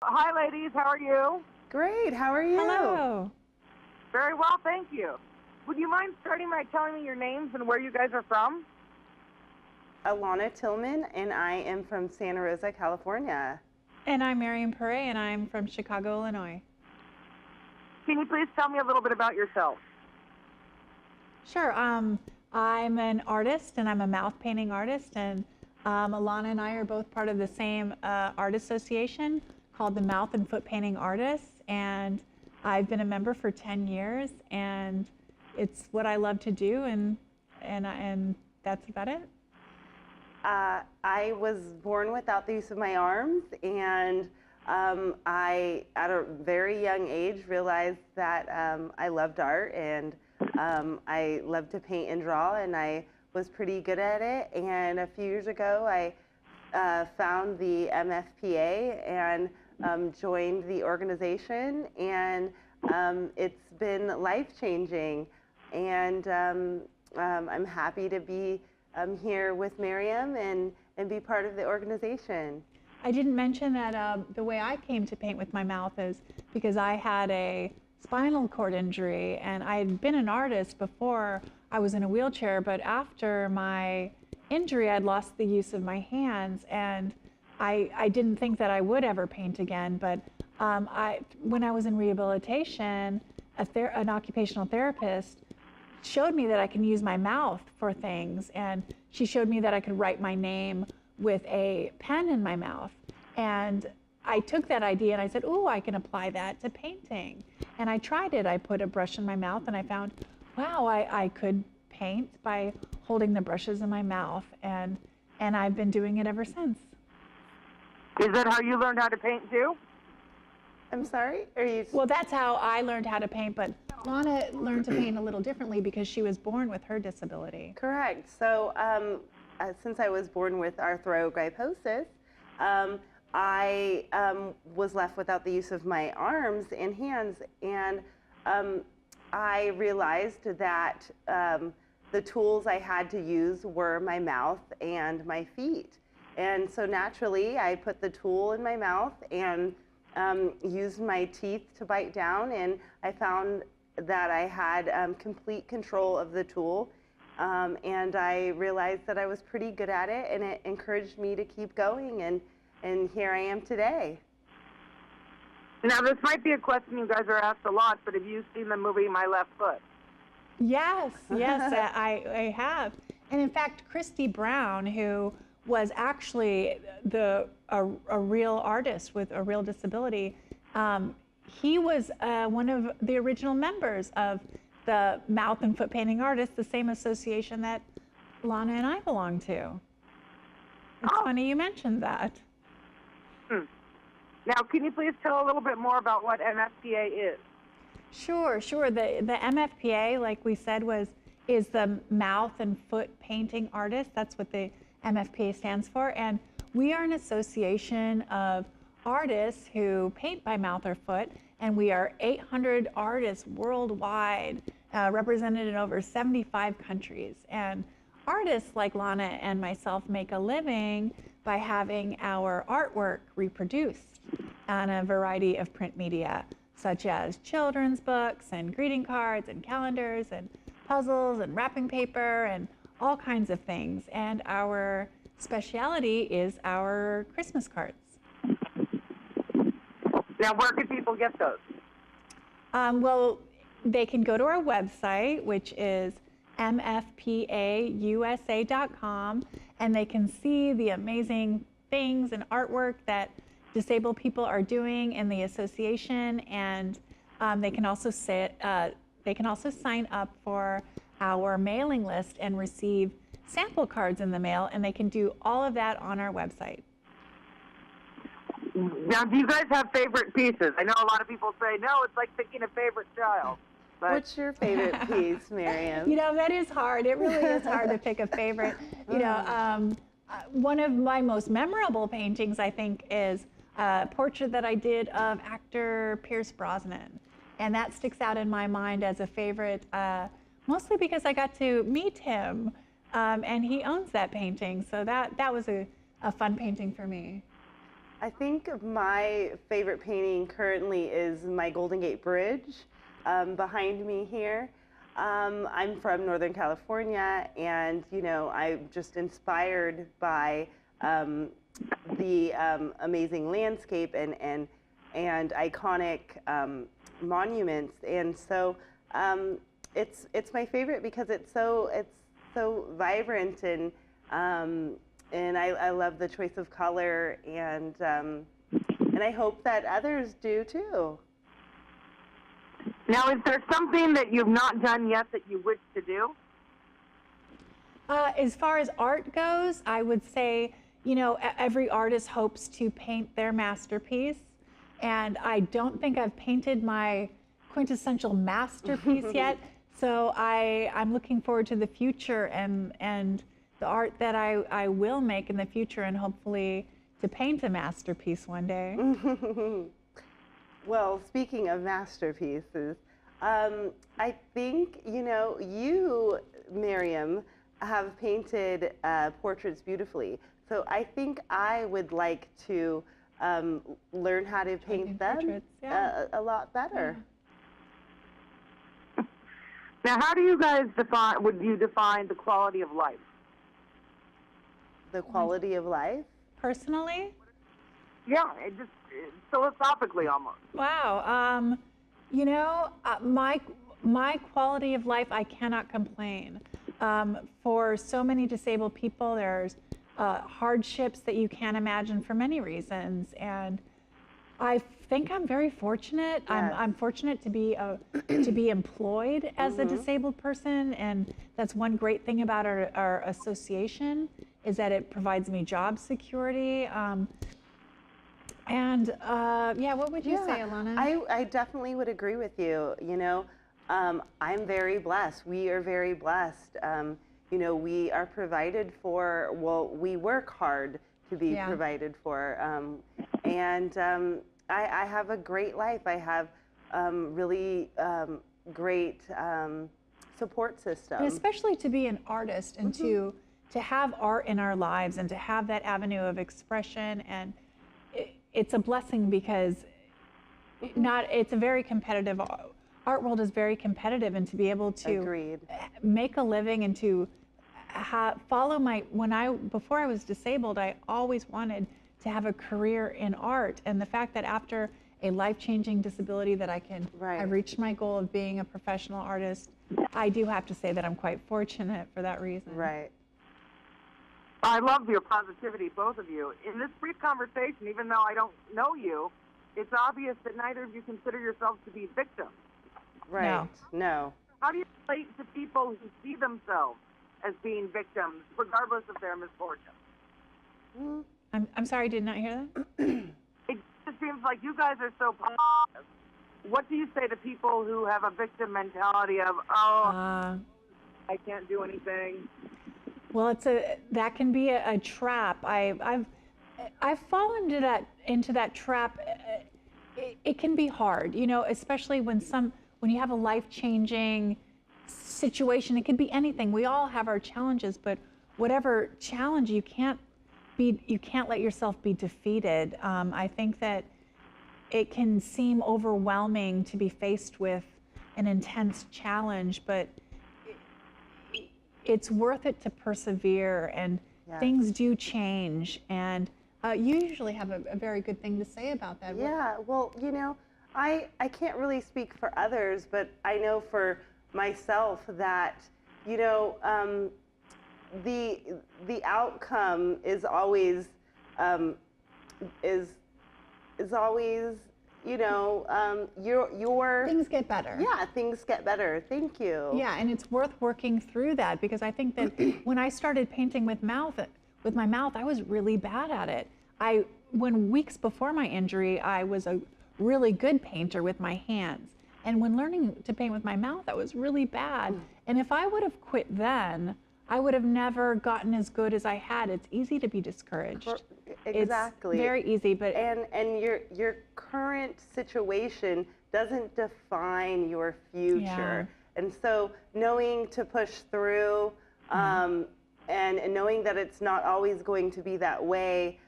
Hi, ladies. How are you? Great. How are you? Hello. Very well, thank you. Would you mind starting by telling me your names and where you guys are from? Alana Tillman, and I am from Santa Rosa, California. And I'm Mariam Paré, and I'm from Chicago, Illinois. Can you please tell me a little bit about yourself? Sure. I'm an artist, and I'm a mouth painting artist, and Alana and I are both part of the same art association called the Mouth and Foot Painting Artists, and I've been a member for 10 years, and it's what I love to do, and that's about it. I was born without the use of my arms, and I, at a very young age, realized that I loved art, and I loved to paint and draw, and I was pretty good at it. And a few years ago, I found the MFPA and joined the organization, and it's been life-changing. And I'm happy to be here with Mariam and be part of the organization. I didn't mention that the way I came to paint with my mouth is because I had a spinal cord injury, and I had been an artist before I was in a wheelchair, but after my injury, I'd lost the use of my hands, and I didn't think that I would ever paint again. But when I was in rehabilitation, an occupational therapist showed me that I can use my mouth for things, and she showed me that I could write my name with a pen in my mouth. And I took that idea and I said, oh, I can apply that to painting. And I tried it. I put a brush in my mouth and I found, wow, I could paint by holding the brushes in my mouth. And I've been doing it ever since. Is that how you learned how to paint too? I'm sorry? Are you? Well, that's how I learned how to paint, but Lana learned to paint a little differently because she was born with her disability. Correct. So since I was born with arthrogryposis, I was left without the use of my arms and hands, and I realized that the tools I had to use were my mouth and my feet. And so naturally, I put the tool in my mouth and used my teeth to bite down, and I found that I had complete control of the tool, and I realized that I was pretty good at it, and it encouraged me to keep going, and here I am today. Now, this might be a question you guys are asked a lot, but have you seen the movie My Left Foot? Yes, I have. And in fact, Christy Brown, who was actually a real artist with a real disability, he was one of the original members of the Mouth and Foot Painting Artists, the same association that Lana and I belong to. It's funny you mentioned that. Now, can you please tell a little bit more about what MFPA is? Sure. The MFPA, like we said, is the Mouth and Foot Painting Artists. That's what the MFPA stands for. And we are an association of artists who paint by mouth or foot, and we are 800 artists worldwide, represented in over 75 countries. And artists like Lana and myself make a living by having our artwork reproduced on a variety of print media, such as children's books and greeting cards and calendars and puzzles and wrapping paper and all kinds of things. And our speciality is our Christmas cards. Now, where can people get those? Well, they can go to our website, which is mfpausa.com, and they can see the amazing things and artwork that disabled people are doing in the association, and they can also sign up for our mailing list and receive sample cards in the mail, and they can do all of that on our website. Now, do you guys have favorite pieces? I know a lot of people say, no, it's like picking a favorite child. But What's your favorite piece, Mariam? You know, that is hard. It really is hard to pick a favorite. You know, one of my most memorable paintings, I think, is a portrait that I did of actor Pierce Brosnan. And that sticks out in my mind as a favorite, mostly because I got to meet him, and he owns that painting. So that was a fun painting for me. I think my favorite painting currently is my Golden Gate Bridge behind me here. I'm from Northern California, and I'm just inspired by the amazing landscape and iconic monuments, and so it's my favorite because it's so vibrant and I love the choice of color, and I hope that others do too. Now, is there something that you've not done yet that you wish to do? As far as art goes, I would say, every artist hopes to paint their masterpiece. And I don't think I've painted my quintessential masterpiece yet. So I'm looking forward to the future and the art that I will make in the future, and hopefully to paint a masterpiece one day. Well, speaking of masterpieces, I think, you, Mariam, have painted portraits beautifully. So I think I would like to learn how to paint them a lot better. Yeah. Now, how do you guys would you define the quality of life? The quality of life? Personally? Yeah, just philosophically almost. Wow. My quality of life, I cannot complain. For so many disabled people, there's hardships that you can't imagine for many reasons, and I think I'm very fortunate. Yes. I'm fortunate to be employed as a disabled person, and that's one great thing about our association, is that it provides me job security. What would you say, Alana? I definitely would agree with you. I'm very blessed. We are very blessed. We are provided for. Well, we work hard to be provided for, and I have a great life. I have really great support system. And especially to be an artist and to have art in our lives and to have that avenue of expression, and it's a blessing because it's a very competitive art world is very competitive, and to be able to make a living and to follow before I was disabled, I always wanted to have a career in art, and the fact that after a life-changing disability that I reached my goal of being a professional artist, I do have to say that I'm quite fortunate for that reason. Right. I love your positivity, both of you. In this brief conversation, even though I don't know you, it's obvious that neither of you consider yourselves to be victims. Right. No. How do you relate to people who see themselves as being victims, regardless of their misfortune? I'm sorry, did not hear that? It just seems like you guys are so positive. What do you say to people who have a victim mentality of, I can't do anything? Well, that can be a trap. I've fallen into that trap. It can be hard, especially when you have a life-changing situation. It could be anything. We all have our challenges, but whatever challenge, you can't let yourself be defeated. I think that it can seem overwhelming to be faced with an intense challenge, but it's worth it to persevere, and things do change, and you usually have a very good thing to say about that. Yeah, well, I can't really speak for others, but I know for myself that, the outcome is always, your things get better. Yeah, things get better. Thank you. Yeah, and it's worth working through that, because I think that when I started painting with my mouth, I was really bad at it. When weeks before my injury, I was a really good painter with my hands. And when learning to paint with my mouth, I was really bad. And if I would have quit then, I would have never gotten as good as I had. It's easy to be discouraged. Exactly. It's very easy, but and your current situation doesn't define your future. And so knowing to push through, and knowing that it's not always going to be that way,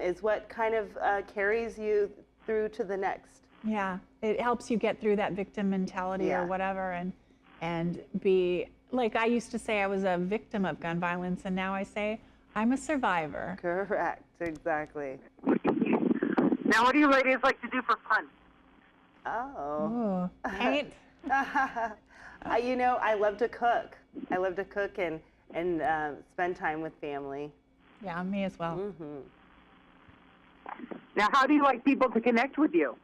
is what kind of carries you through to the next. Yeah, it helps you get through that victim mentality or whatever, and be like, I used to say I was a victim of gun violence, and now I say I'm a survivor. Correct, exactly. Now, what do you ladies like to do for fun? Oh. Ooh, paint. You know, I love to cook. I love to cook and spend time with family. Yeah, me as well. Mm-hmm. Now, how do you like people to connect with you?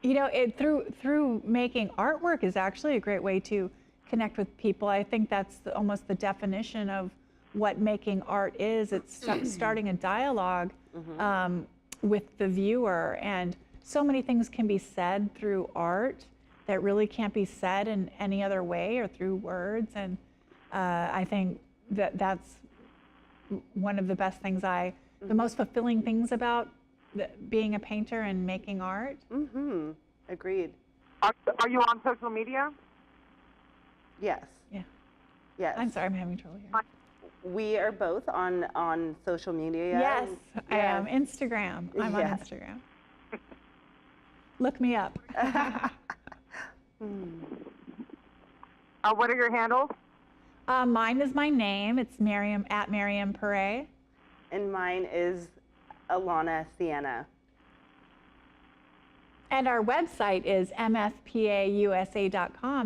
You know, through making artwork is actually a great way to connect with people. I think that's almost the definition of what making art is. It's starting a dialogue with the viewer, and so many things can be said through art that really can't be said in any other way or through words. And I think that's one of the best things the most fulfilling things about being a painter and making art. Mm-hmm. Agreed. Are you on social media? Yes. Yeah. Yes. I'm sorry, I'm having trouble here. We are both on social media. Yes, I am. Instagram. I'm on Instagram. Look me up. What are your handles? Mine is my name. It's Mariam at Mariam Paré. And mine is Alana Sienna. And our website is mfpausa.com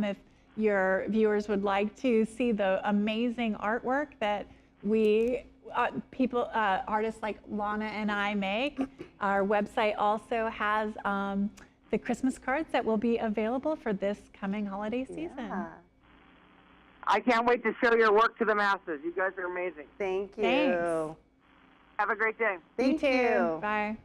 if your viewers would like to see the amazing artwork that artists like Lana and I make. Our website also has the Christmas cards that will be available for this coming holiday season. Yeah. I can't wait to show your work to the masses. You guys are amazing. Thank you. Thanks. Have a great day. Thank you. Bye.